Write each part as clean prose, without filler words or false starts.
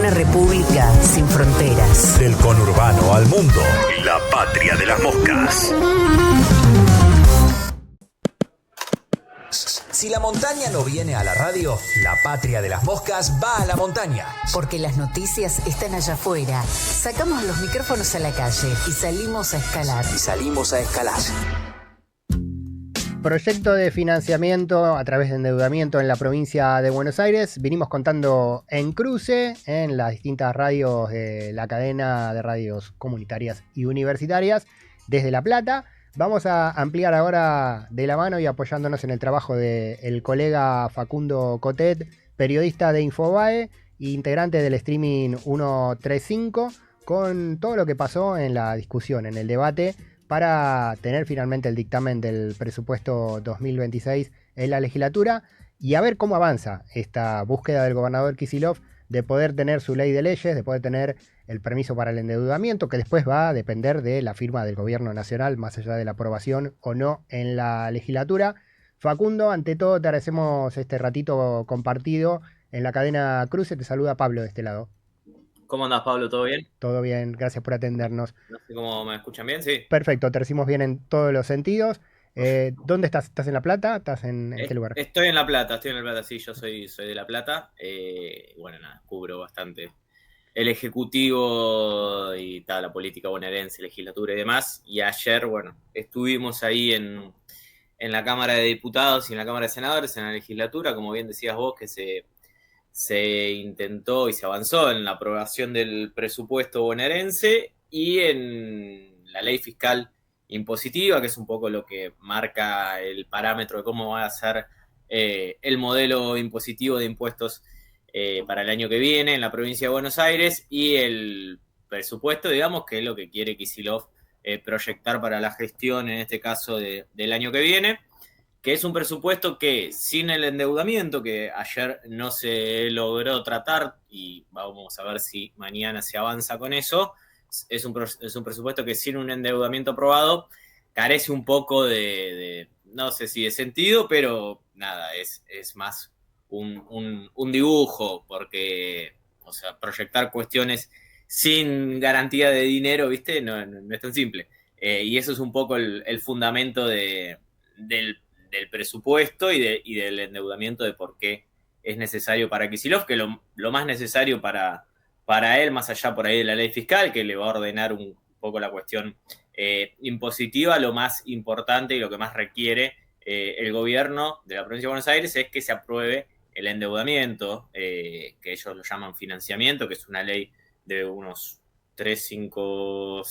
Una república sin fronteras. Del conurbano al mundo, la patria de las moscas. Si la montaña no viene a la radio, la patria de las moscas va a la montaña. Porque las noticias están allá afuera. Sacamos los micrófonos a la calle y salimos a escalar. Proyecto de financiamiento a través de endeudamiento en la provincia de Buenos Aires. Vinimos contando en cruce en las distintas radios de la cadena de radios comunitarias y universitarias desde La Plata. Vamos a ampliar ahora de la mano y apoyándonos en el trabajo del colega Facundo Cotet, periodista de Infobae e integrante del streaming 135, con todo lo que pasó en la discusión, en el debate, para tener finalmente el dictamen del presupuesto 2026 en la legislatura y a ver cómo avanza esta búsqueda del gobernador Kicillof de poder tener su ley de leyes, de poder tener el permiso para el endeudamiento, que después va a depender de la firma del gobierno nacional, más allá de la aprobación o no en la legislatura. Facundo, ante todo te agradecemos este ratito compartido en la cadena Cruce. Te saluda Pablo de este lado. ¿Cómo andás, Pablo? ¿Todo bien? Todo bien, gracias por atendernos. No sé cómo me escuchan bien, sí. Perfecto, te recibimos bien en todos los sentidos. ¿Dónde estás? ¿Estás en La Plata? ¿Estás en qué lugar? Estoy en La Plata, sí, yo soy de La Plata. Bueno, nada, cubro bastante el Ejecutivo y tal, la política bonaerense, legislatura y demás. Y ayer, bueno, estuvimos ahí en la Cámara de Diputados y en la Cámara de Senadores, en la legislatura, como bien decías vos, que se intentó y se avanzó en la aprobación del presupuesto bonaerense y en la ley fiscal impositiva, que es un poco lo que marca el parámetro de cómo va a ser el modelo impositivo de impuestos para el año que viene en la provincia de Buenos Aires, y el presupuesto, digamos, que es lo que quiere Kicillof proyectar para la gestión, en este caso del año que viene, que es un presupuesto que, sin el endeudamiento, que ayer no se logró tratar, y vamos a ver si mañana se avanza con eso, es un presupuesto que sin un endeudamiento aprobado carece un poco de no sé si de sentido, pero nada, es más un dibujo, porque, o sea, proyectar cuestiones sin garantía de dinero, ¿viste? No es tan simple. Y eso es un poco el fundamento del presupuesto y del endeudamiento, de por qué es necesario para Kicillof, que lo más necesario para él, más allá por ahí de la ley fiscal, que le va a ordenar un poco la cuestión impositiva, lo más importante y lo que más requiere el gobierno de la provincia de Buenos Aires es que se apruebe el endeudamiento, que ellos lo llaman financiamiento, que es una ley de unos 5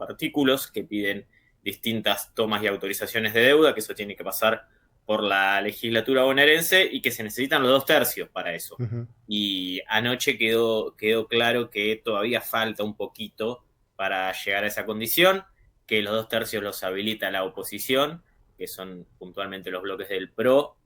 artículos que piden distintas tomas y autorizaciones de deuda, que eso tiene que pasar por la legislatura bonaerense y que se necesitan los 2/3 para eso. Uh-huh. Y anoche quedó claro que todavía falta un poquito para llegar a esa condición, que los 2/3 los habilita la oposición, que son puntualmente los bloques del PRO,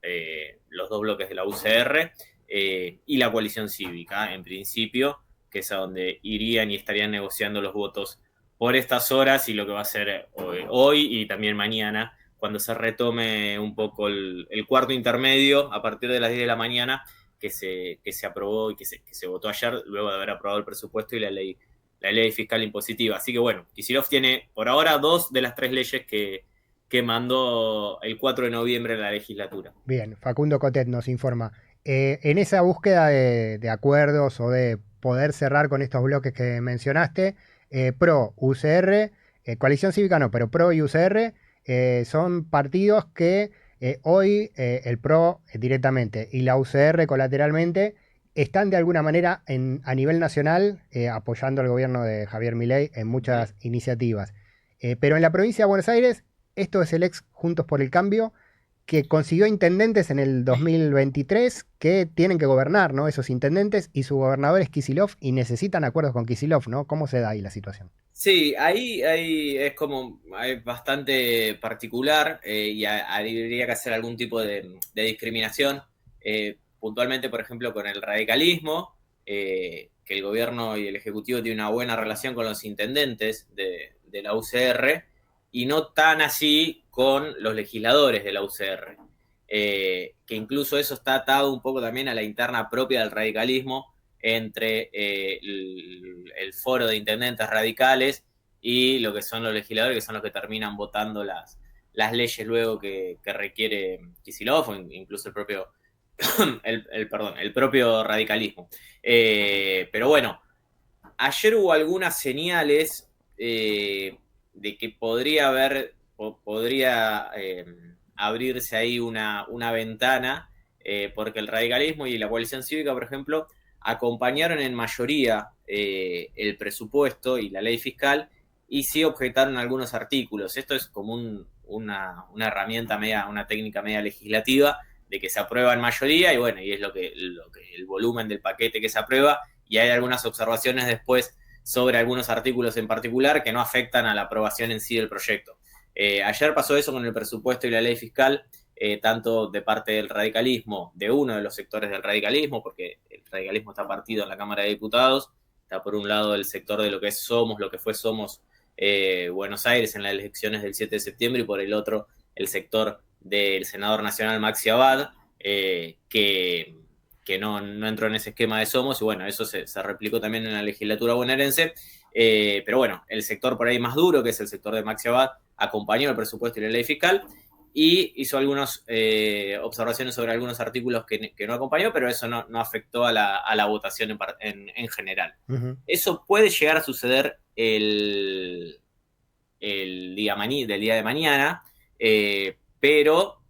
los 2 bloques de la UCR y la coalición cívica, en principio, que es a donde irían y estarían negociando los votos por estas horas y lo que va a ser hoy y también mañana, cuando se retome un poco el cuarto intermedio a partir de las 10 de la mañana, que se aprobó y que se votó ayer, luego de haber aprobado el presupuesto y la ley fiscal impositiva. Así que bueno, Kicillof tiene por ahora 2 de las 3 leyes que mandó el 4 de noviembre en la legislatura. Bien, Facundo Cotet nos informa. En esa búsqueda de acuerdos o de poder cerrar con estos bloques que mencionaste, PRO, UCR, coalición cívica no, pero PRO y UCR son partidos que hoy el PRO directamente y la UCR colateralmente están de alguna manera a nivel nacional apoyando al gobierno de Javier Milei en muchas iniciativas. Pero en la provincia de Buenos Aires, esto es el ex Juntos por el Cambio, que consiguió intendentes en el 2023 que tienen que gobernar, ¿no? Esos intendentes, y su gobernador es Kicillof y necesitan acuerdos con Kicillof, ¿no? ¿Cómo se da ahí la situación? Sí, ahí es como bastante particular y habría que hacer algún tipo de discriminación, puntualmente, por ejemplo, con el radicalismo, que el gobierno y el ejecutivo tienen una buena relación con los intendentes de la UCR, y no tan así con los legisladores de la UCR, que incluso eso está atado un poco también a la interna propia del radicalismo, entre el foro de intendentes radicales y lo que son los legisladores, que son los que terminan votando las leyes luego que requiere Kicillof, o incluso el propio radicalismo. Pero bueno, ayer hubo algunas señales de que podría abrirse ahí una ventana, porque el radicalismo y la coalición cívica, por ejemplo, acompañaron en mayoría el presupuesto y la ley fiscal, y sí objetaron algunos artículos. Esto es como una herramienta una técnica media legislativa, de que se aprueba en mayoría, y bueno, y es lo que el volumen del paquete que se aprueba, y hay algunas observaciones después sobre algunos artículos en particular que no afectan a la aprobación en sí del proyecto. Ayer pasó eso con el presupuesto y la ley fiscal, tanto de parte del radicalismo, de uno de los sectores del radicalismo, porque el radicalismo está partido en la Cámara de Diputados. Está por un lado el sector de lo que es Somos, lo que fue Somos Buenos Aires en las elecciones del 7 de septiembre, y por el otro el sector del senador nacional Maxi Abad, que no entró en ese esquema de Somos, y bueno, eso se replicó también en la legislatura bonaerense. Pero bueno, el sector por ahí más duro, que es el sector de Maxi Abad, acompañó el presupuesto y la ley fiscal, y hizo algunas observaciones sobre algunos artículos que no acompañó, pero eso no afectó a la votación en general. Uh-huh. Eso puede llegar a suceder el día de mañana, pero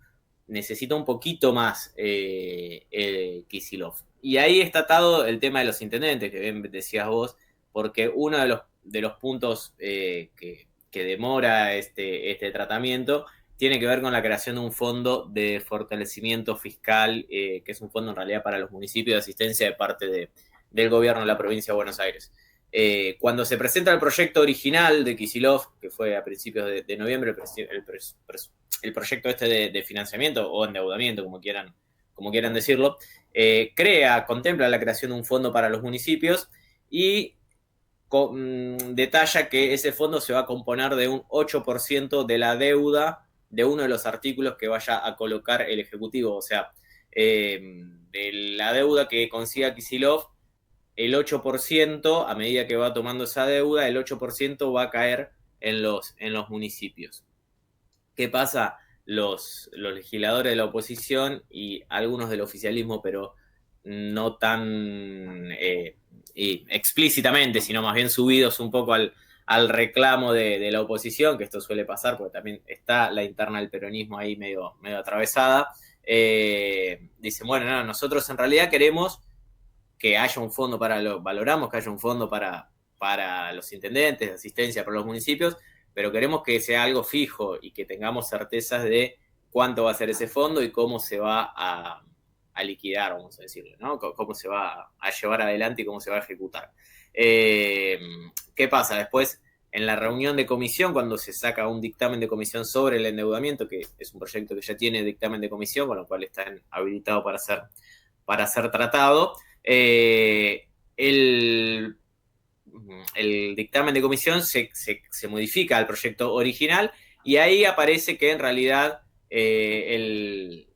necesita un poquito más Kicillof. Y ahí está atado el tema de los intendentes, que bien decías vos, porque uno de los puntos que demora este tratamiento tiene que ver con la creación de un fondo de fortalecimiento fiscal, que es un fondo en realidad para los municipios de asistencia de parte del gobierno de la provincia de Buenos Aires. Cuando se presenta el proyecto original de Kicillof, que fue a principios de noviembre, el proyecto de financiamiento o endeudamiento, como quieran decirlo, contempla la creación de un fondo para los municipios, y detalla que ese fondo se va a componer de un 8% de la deuda de uno de los artículos que vaya a colocar el Ejecutivo. O sea, de la deuda que consiga Kicillof, el 8%, a medida que va tomando esa deuda, el 8% va a caer en los municipios. ¿Qué pasa? Los legisladores de la oposición y algunos del oficialismo, pero no tan explícitamente, sino más bien subidos un poco al reclamo de la oposición, que esto suele pasar porque también está la interna del peronismo ahí medio atravesada. Dicen, bueno, no, nosotros en realidad queremos que haya un fondo valoramos que haya un fondo para los intendentes, de asistencia para los municipios, pero queremos que sea algo fijo y que tengamos certezas de cuánto va a ser ese fondo y cómo se va a liquidar, vamos a decirlo, ¿no? Cómo se va a llevar adelante y cómo se va a ejecutar. ¿Qué pasa? Después, en la reunión de comisión, cuando se saca un dictamen de comisión sobre el endeudamiento, que es un proyecto que ya tiene dictamen de comisión, con lo cual está habilitado para ser tratado, el dictamen de comisión se modifica al proyecto original, y ahí aparece que en realidad el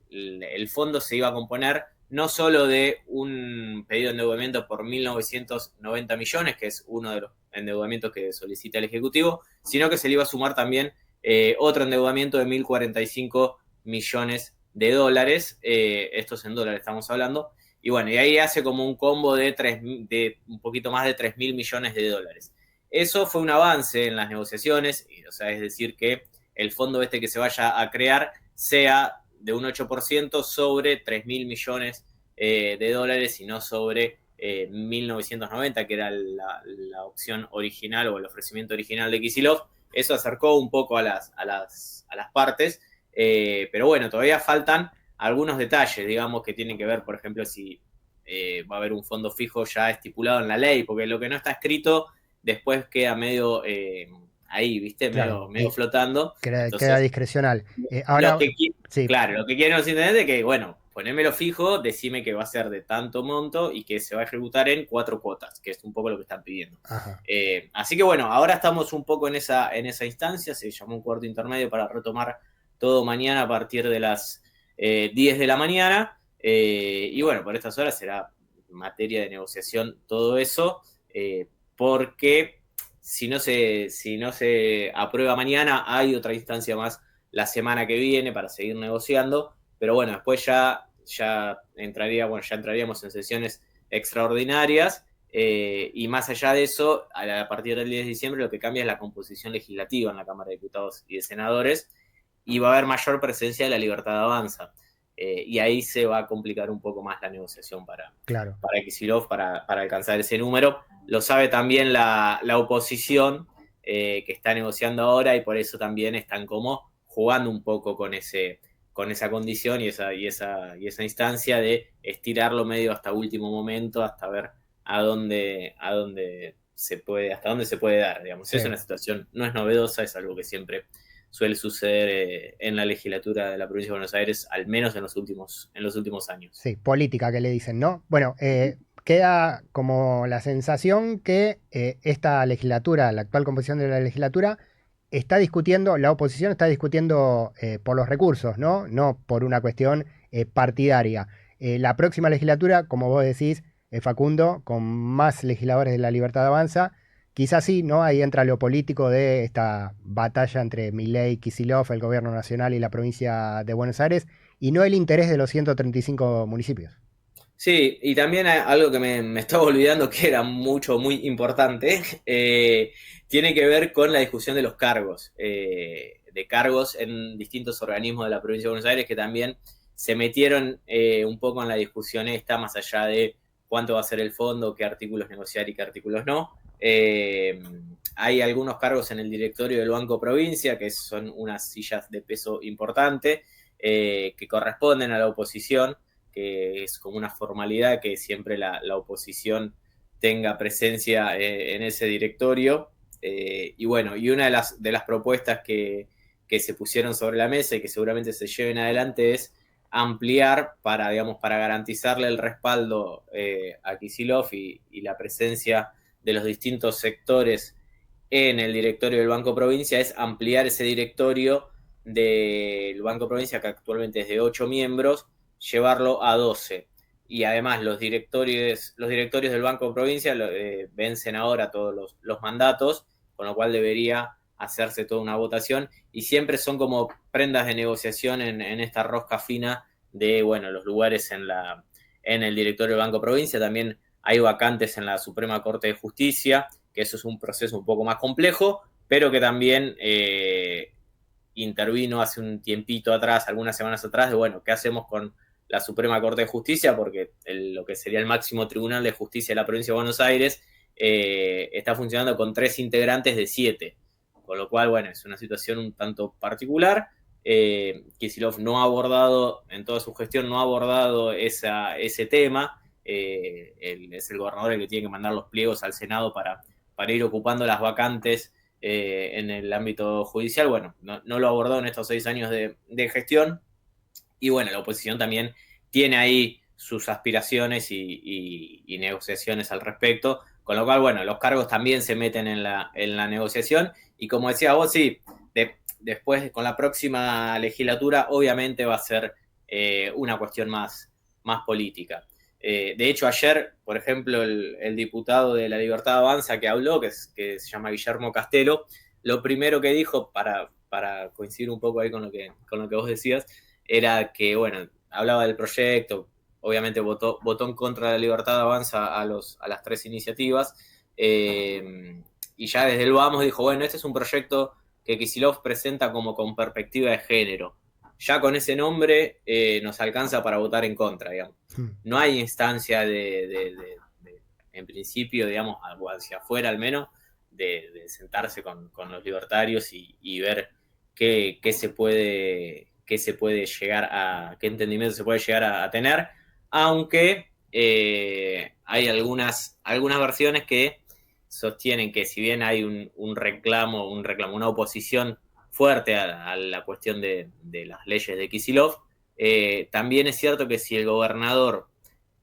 fondo se iba a componer no solo de un pedido de endeudamiento por 1.990 millones, que es uno de los endeudamientos que solicita el Ejecutivo, sino que se le iba a sumar también otro endeudamiento de 1.045 millones de dólares, estos en dólares estamos hablando, y bueno, y ahí hace como un combo de un poquito más de 3.000 millones de dólares. Eso fue un avance en las negociaciones, o sea, es decir, que el fondo que se vaya a crear sea de un 8% sobre 3.000 millones de dólares, y no sobre 1.990, que era la opción original o el ofrecimiento original de Kicillof. Eso acercó un poco a las partes, pero bueno, todavía faltan algunos detalles, digamos, que tienen que ver, por ejemplo, si va a haber un fondo fijo ya estipulado en la ley, porque lo que no está escrito después queda medio ahí, ¿viste? Claro, medio flotando. Queda discrecional. Ahora, sí. Claro, lo que quieren los intendentes es que, bueno, ponémelo fijo, decime que va a ser de tanto monto y que se va a ejecutar en 4 cuotas, que es un poco lo que están pidiendo. Así que bueno, ahora estamos un poco en esa instancia, se llamó un cuarto intermedio para retomar todo mañana a partir de las 10 de la mañana, y bueno, por estas horas será materia de negociación todo eso, porque si no se aprueba mañana, hay otra instancia más la semana que viene para seguir negociando, pero bueno, después ya entraríamos en sesiones extraordinarias, y más allá de eso, a partir del 10 de diciembre lo que cambia es la composición legislativa en la Cámara de Diputados y de Senadores, y va a haber mayor presencia de la Libertad Avanza. Y ahí se va a complicar un poco más la negociación para Kicillof, para alcanzar ese número. Lo sabe también la oposición, que está negociando ahora, y por eso también están como jugando un poco con esa condición y esa instancia de estirarlo medio hasta último momento, hasta ver hasta dónde se puede dar, digamos. Sí. Es una situación, no es novedosa, es algo que siempre suele suceder en la legislatura de la provincia de Buenos Aires, al menos en los últimos años. Sí, política que le dicen, ¿no? Bueno, queda como la sensación que esta legislatura, la actual composición de la legislatura, la oposición está discutiendo por los recursos, ¿no? No por una cuestión partidaria. La próxima legislatura, como vos decís, Facundo, con más legisladores de la Libertad Avanza, quizás sí, ¿no? Ahí entra lo político de esta batalla entre Milei, Kicillof, el gobierno nacional y la provincia de Buenos Aires, y no el interés de los 135 municipios. Sí, y también algo que me estaba olvidando, que era muy importante, tiene que ver con la discusión de los cargos, de cargos en distintos organismos de la provincia de Buenos Aires, que también se metieron un poco en la discusión esta, más allá de cuánto va a ser el fondo, qué artículos negociar y qué artículos no. Hay algunos cargos en el directorio del Banco Provincia, que son unas sillas de peso importante, que corresponden a la oposición, que es como una formalidad que siempre la oposición tenga presencia en ese directorio. Y bueno, y una de las propuestas que se pusieron sobre la mesa y que seguramente se lleven adelante es ampliar para garantizarle el respaldo a Kicillof y la presencia de los distintos sectores en el directorio del Banco Provincia, es ampliar ese directorio del Banco Provincia, que actualmente es de 8 miembros, llevarlo a 12. Y además los directorios del Banco Provincia vencen ahora todos los mandatos, con lo cual debería hacerse toda una votación, y siempre son como prendas de negociación en esta rosca fina de, bueno, los lugares en el directorio del Banco Provincia. También hay vacantes en la Suprema Corte de Justicia, que eso es un proceso un poco más complejo, pero que también intervino hace un tiempito atrás, algunas semanas atrás, de, bueno, ¿qué hacemos con la Suprema Corte de Justicia? Porque lo que sería el máximo tribunal de justicia de la provincia de Buenos Aires está funcionando con 3 integrantes de 7, con lo cual, bueno, es una situación un tanto particular. Kicillof no ha abordado, en toda su gestión, no ha abordado ese tema. Es el gobernador el que tiene que mandar los pliegos al Senado para ir ocupando las vacantes en el ámbito judicial. Bueno, no lo abordó en estos 6 años de gestión. Y bueno, la oposición también tiene ahí sus aspiraciones y negociaciones al respecto, con lo cual, bueno, los cargos también se meten en la negociación, y como decía vos, sí, después con la próxima legislatura obviamente va a ser una cuestión más política. De hecho, ayer, por ejemplo, el diputado de la Libertad Avanza que habló, que se llama Guillermo Castelo, lo primero que dijo, para coincidir un poco ahí con lo que vos decías, era que, bueno, hablaba del proyecto, obviamente votó en contra de la Libertad Avanza a las 3 iniciativas, y ya desde el vamos dijo, bueno, este es un proyecto que Kicillof presenta como con perspectiva de género. Ya con ese nombre nos alcanza para votar en contra, digamos. No hay instancia en principio, digamos, hacia afuera al menos, de sentarse con los libertarios y ver qué entendimiento se puede llegar a tener, aunque hay algunas versiones que sostienen que si bien hay un reclamo, una oposición fuerte a la cuestión de las leyes de Kicillof, también es cierto que si el gobernador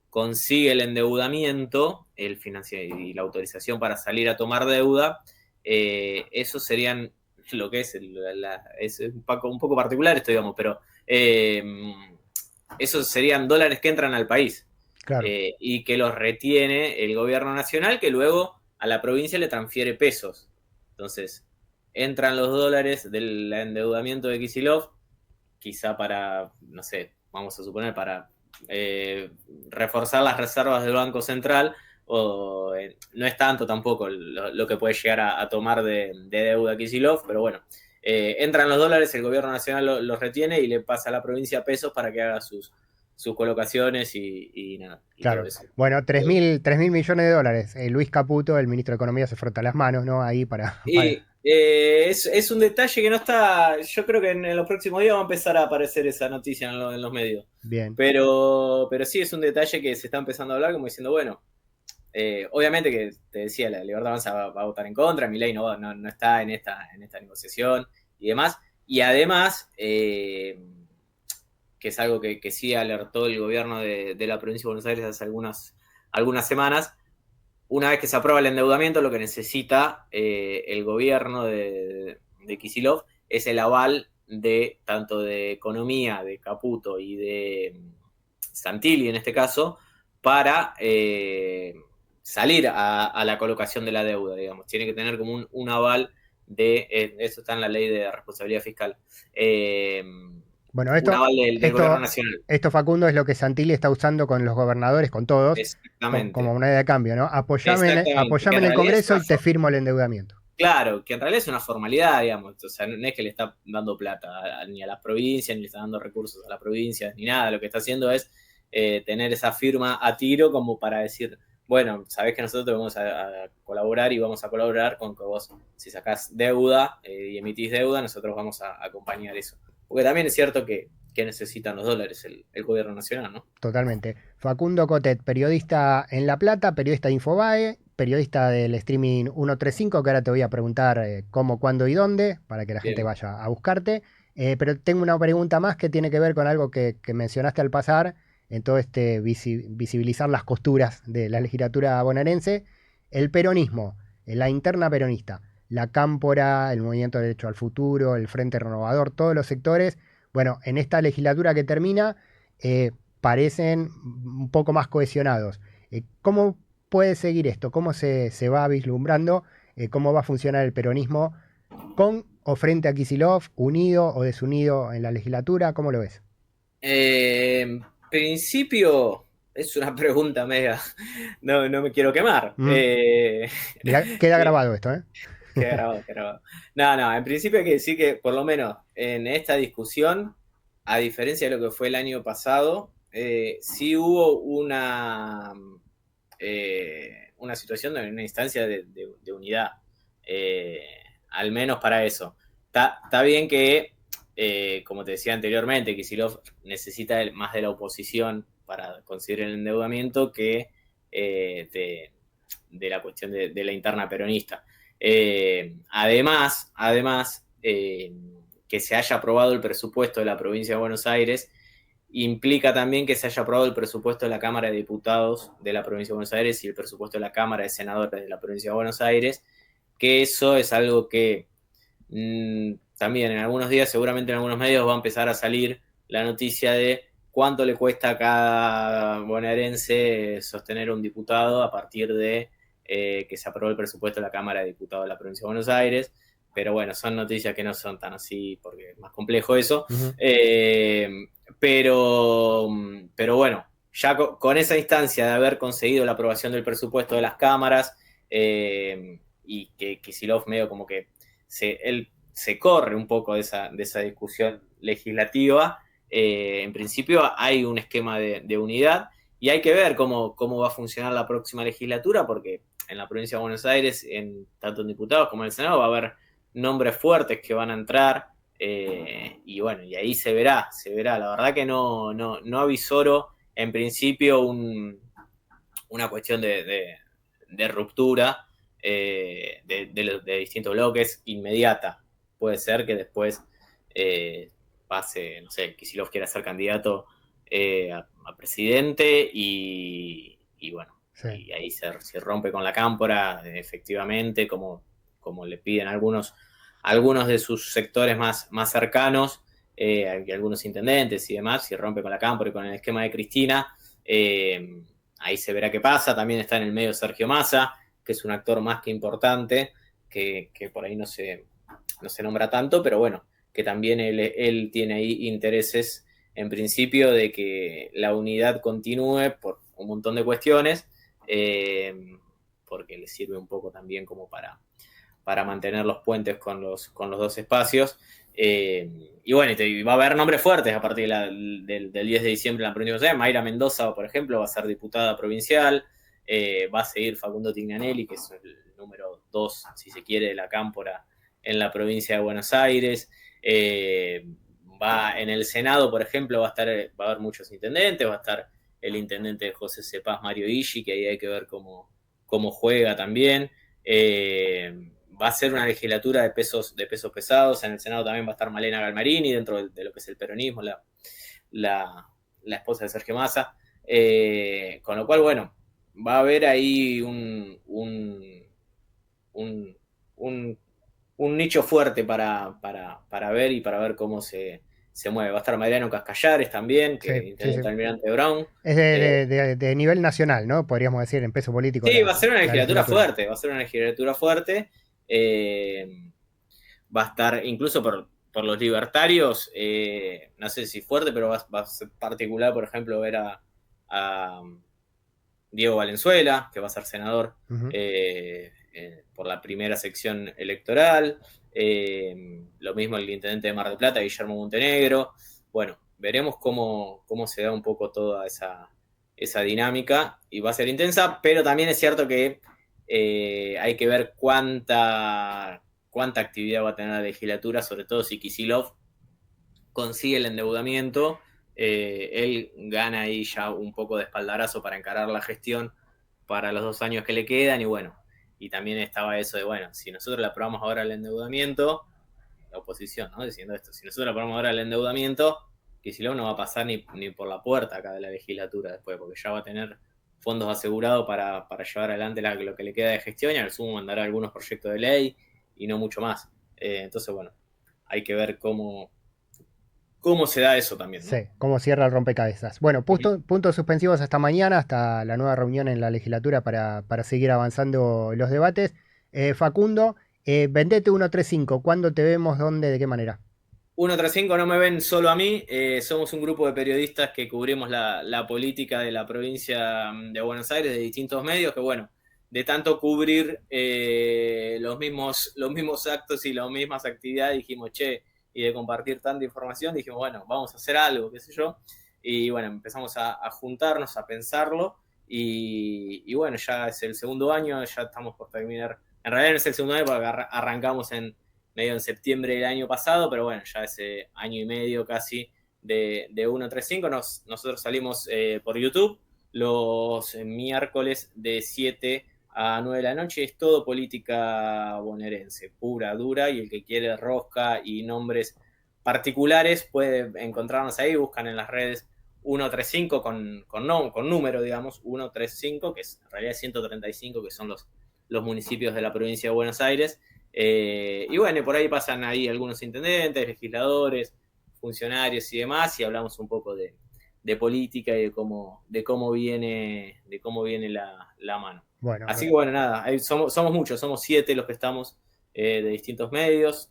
consigue el endeudamiento y la autorización para salir a tomar deuda, eso serían lo que es un poco particular esto, digamos, pero esos serían dólares que entran al país. Claro, y que los retiene el gobierno nacional, que luego a la provincia le transfiere pesos. Entonces, entran los dólares del endeudamiento de Kicillof, quizá para, no sé, vamos a suponer, para reforzar las reservas del Banco Central, o no es tanto tampoco lo que puede llegar a tomar de deuda Kicillof, pero bueno, entran los dólares, el gobierno nacional los retiene y le pasa a la provincia pesos para que haga sus colocaciones y nada, y todo claro. eso. Bueno, 3.000 millones de dólares. Luis Caputo, el ministro de Economía, se frota las manos, ¿no? Ahí para... Y es un detalle que no está, yo creo que en los próximos días va a empezar a aparecer esa noticia en los medios. Bien, Pero sí es un detalle que se está empezando a hablar como diciendo, bueno, obviamente que te decía, la Libertad Avanza va a votar en contra, Milei no está en esta negociación y demás. Y además, que es algo que sí alertó el gobierno de la provincia de Buenos Aires hace algunas semanas, una vez que se aprueba el endeudamiento, lo que necesita el gobierno de Kicillof es el aval de tanto de Economía, de Caputo y de Santilli en este caso, para salir a la colocación de la deuda, digamos. Tiene que tener como un aval de, eso está en la ley de responsabilidad fiscal, bueno, un aval del gobierno esto, nacional. esto, Facundo, es lo que Santilli está usando con los gobernadores, con todos, como Exactamente. moneda de cambio, ¿no? Exactamente. Que Apoyame en en el realidad es Congreso una y te firmo el endeudamiento. Claro, que en realidad es una formalidad, digamos. O sea, no es que le está dando plata ni a las provincias, ni le está dando recursos a las provincias, ni nada. Lo que está haciendo es tener esa firma a tiro como para decir, bueno, sabés que nosotros vamos a colaborar y vamos a colaborar con que vos, si sacás deuda y emitís deuda, nosotros vamos a acompañar eso. Porque también es cierto que necesitan los dólares el gobierno nacional, ¿no? Totalmente. Facundo Cotet, periodista en La Plata, periodista de Infobae, periodista del streaming 135, que ahora te voy a preguntar cómo, cuándo y dónde, para que la gente Bien. vaya a buscarte. Pero tengo una pregunta más que tiene que ver con algo que mencionaste al pasar, en todo este visibilizar las costuras de la legislatura bonaerense. El peronismo, la interna peronista, la Cámpora, el Movimiento de Derecho al Futuro, el Frente Renovador, todos los sectores. Bueno, en esta legislatura que termina, parecen un poco más cohesionados. ¿Cómo puede seguir esto? ¿Cómo se va vislumbrando? ¿Cómo va a funcionar el peronismo con o frente a Kicillof, unido o desunido en la legislatura? ¿Cómo lo ves? En principio, es una pregunta media. No me quiero quemar. Mirá, queda grabado esto, ¿eh? Qué grabado, qué grabado. No, en principio hay que decir que por lo menos en esta discusión, a diferencia de lo que fue el año pasado, sí hubo una situación, una instancia de unidad, eh, al menos para eso. Está bien que, como te decía anteriormente, Kicillof necesita más de la oposición para conseguir el endeudamiento que de la cuestión de la interna peronista. Además, que se haya aprobado el presupuesto de la provincia de Buenos Aires implica también que se haya aprobado el presupuesto de la Cámara de Diputados de la provincia de Buenos Aires y el presupuesto de la Cámara de Senadores de la provincia de Buenos Aires, que eso es algo que también en algunos días, seguramente en algunos medios va a empezar a salir la noticia de cuánto le cuesta a cada bonaerense sostener un diputado a partir de que se aprobó el presupuesto de la Cámara de Diputados de la provincia de Buenos Aires. Pero bueno, son noticias que no son tan así porque es más complejo eso. Uh-huh. Pero bueno, ya con esa instancia de haber conseguido la aprobación del presupuesto de las cámaras y que Kicillof medio como que él se corre un poco de esa discusión legislativa, en principio hay un esquema de unidad y hay que ver cómo va a funcionar la próxima legislatura, porque en la provincia de Buenos Aires, tanto en diputados como en el Senado, va a haber nombres fuertes que van a entrar. Y bueno, y ahí se verá. La verdad que no avisoro en principio una cuestión de ruptura de distintos bloques inmediata. Puede ser que después pase, no sé, Kicillof quiera ser candidato a presidente y bueno, Sí. y ahí se rompe con la Cámpora, efectivamente, como le piden algunos de sus sectores más cercanos, algunos intendentes y demás, si rompe con la Cámpora y con el esquema de Cristina, ahí se verá qué pasa. También está en el medio Sergio Massa, que es un actor más que importante, que por ahí no se nombra tanto, pero bueno, que también él tiene ahí intereses, en principio, de que la unidad continúe por un montón de cuestiones, porque le sirve un poco también como para mantener los puentes con los dos espacios. Y bueno, va a haber nombres fuertes a partir del 10 de diciembre en la provincia de Buenos Aires. Mayra Mendoza, por ejemplo, va a ser diputada provincial. Va a seguir Facundo Tignanelli, que es el número 2, si se quiere, de la cámpora en la provincia de Buenos Aires. Va en el Senado, por ejemplo, va a haber muchos intendentes. Va a estar el intendente de José Cepaz, Mario Illi, que ahí hay que ver cómo juega también. Va a ser una legislatura de pesos pesados. En el Senado también va a estar Malena Galmarini, dentro de lo que es el peronismo, la esposa de Sergio Massa. Con lo cual, bueno, va a haber ahí un nicho fuerte para ver y para ver cómo se mueve. Va a estar Mariano Cascallares también, que intendente Almirante Brown. Es de nivel nacional, ¿no? Podríamos decir, en peso político. Sí, va a ser una legislatura fuerte. Va a estar, incluso por los libertarios, no sé si fuerte, pero va a ser particular, por ejemplo, ver a Diego Valenzuela, que va a ser senador por la primera sección electoral. Lo mismo el intendente de Mar del Plata, Guillermo Montenegro. Bueno, veremos cómo se da un poco toda esa dinámica, y va a ser intensa, pero también es cierto que hay que ver cuánta actividad va a tener la legislatura, sobre todo si Kicillof consigue el endeudamiento. Él gana ahí ya un poco de espaldarazo para encarar la gestión para los 2 años que le quedan, y bueno, y también estaba eso de, bueno, si nosotros le aprobamos ahora el endeudamiento, la oposición, ¿no? Diciendo esto, si nosotros le aprobamos ahora el endeudamiento, Kicillof no va a pasar ni por la puerta acá de la legislatura después, porque ya va a tener fondos asegurados para llevar adelante lo que le queda de gestión, y al sumo mandará algunos proyectos de ley y no mucho más. Entonces, bueno, hay que ver cómo se da eso también, ¿no? Sí, cómo cierra el rompecabezas. Bueno, puntos suspensivos hasta mañana, hasta la nueva reunión en la legislatura para seguir avanzando los debates. Facundo, vendete 135, ¿cuándo te vemos? ¿Dónde? ¿De qué manera? 135 no me ven solo a mí, somos un grupo de periodistas que cubrimos la política de la provincia de Buenos Aires, de distintos medios, que bueno, de tanto cubrir los mismos actos y las mismas actividades, dijimos, y de compartir tanta información, dijimos, bueno, vamos a hacer algo, qué sé yo, y bueno, empezamos a juntarnos, a pensarlo, y bueno, ya es el segundo año, ya estamos por terminar. En realidad no es el segundo año porque arrancamos medio en septiembre del año pasado, pero bueno, ya ese año y medio casi de 135. Nosotros salimos por YouTube los miércoles de 7 a 9 de la noche. Es todo política bonaerense, pura, dura, y el que quiere rosca y nombres particulares puede encontrarnos ahí. Buscan en las redes 135 con número, digamos, 135, que es en realidad 135, que son los municipios de la provincia de Buenos Aires. Y bueno, por ahí pasan ahí algunos intendentes, legisladores, funcionarios y demás, y hablamos un poco de política y de cómo viene la mano. Bueno, así que bueno, nada, somos muchos, somos 7 los que estamos de distintos medios.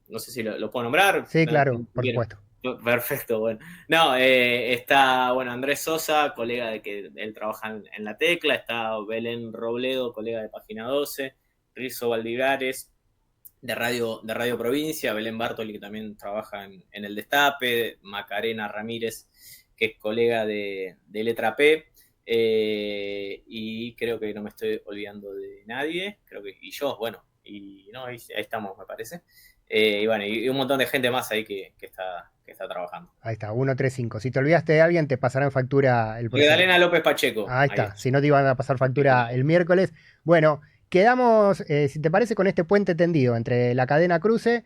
No sé si lo puedo nombrar. Sí, claro, por supuesto. Perfecto, bueno. No, está, bueno, Andrés Sosa, colega de que él trabaja en La Tecla. Está Belén Robledo, colega de Página 12. Rizo Valdivares, de Radio Provincia. Belén Bartoli, que también trabaja en El Destape. Macarena Ramírez, que es colega de Letra P. Y creo que no me estoy olvidando de nadie. Y yo, bueno, y no, ahí estamos, me parece. Y bueno, y un montón de gente más ahí que está trabajando. Ahí está, 135. Si te olvidaste de alguien, te pasarán factura el próximo. Magdalena López Pacheco. Ahí está, si no te iban a pasar factura el miércoles. Bueno, quedamos, si te parece, con este puente tendido entre la cadena Cruce.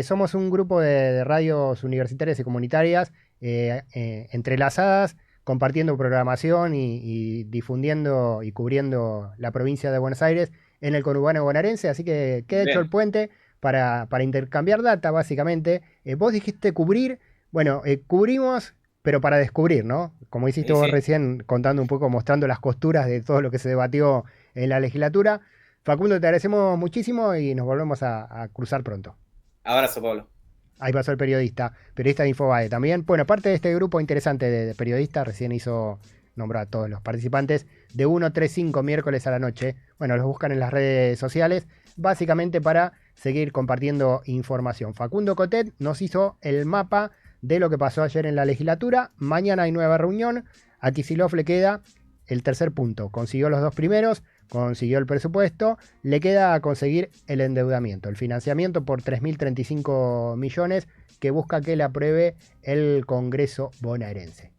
Somos un grupo de radios universitarias y comunitarias entrelazadas, compartiendo programación y difundiendo y cubriendo la provincia de Buenos Aires en el conurbano bonaerense. Así que queda hecho el puente para intercambiar data, básicamente. Vos dijiste cubrir. Bueno, cubrimos pero para descubrir, ¿no? Como hiciste vos recién, contando un poco, mostrando las costuras de todo lo que se debatió en la legislatura. Facundo, te agradecemos muchísimo y nos volvemos a cruzar pronto. Abrazo, Pablo. Ahí pasó el periodista de Infobae también. Bueno, parte de este grupo interesante de periodistas, recién nombrar a todos los participantes, de 1-3-5 miércoles a la noche. Bueno, los buscan en las redes sociales, básicamente para seguir compartiendo información. Facundo Cotet nos hizo el mapa de lo que pasó ayer en la legislatura. Mañana hay nueva reunión. A Kicillof le queda el tercer punto. Consiguió los 2 primeros, consiguió el presupuesto, le queda conseguir el endeudamiento, el financiamiento por 3.035 millones que busca que le apruebe el Congreso bonaerense.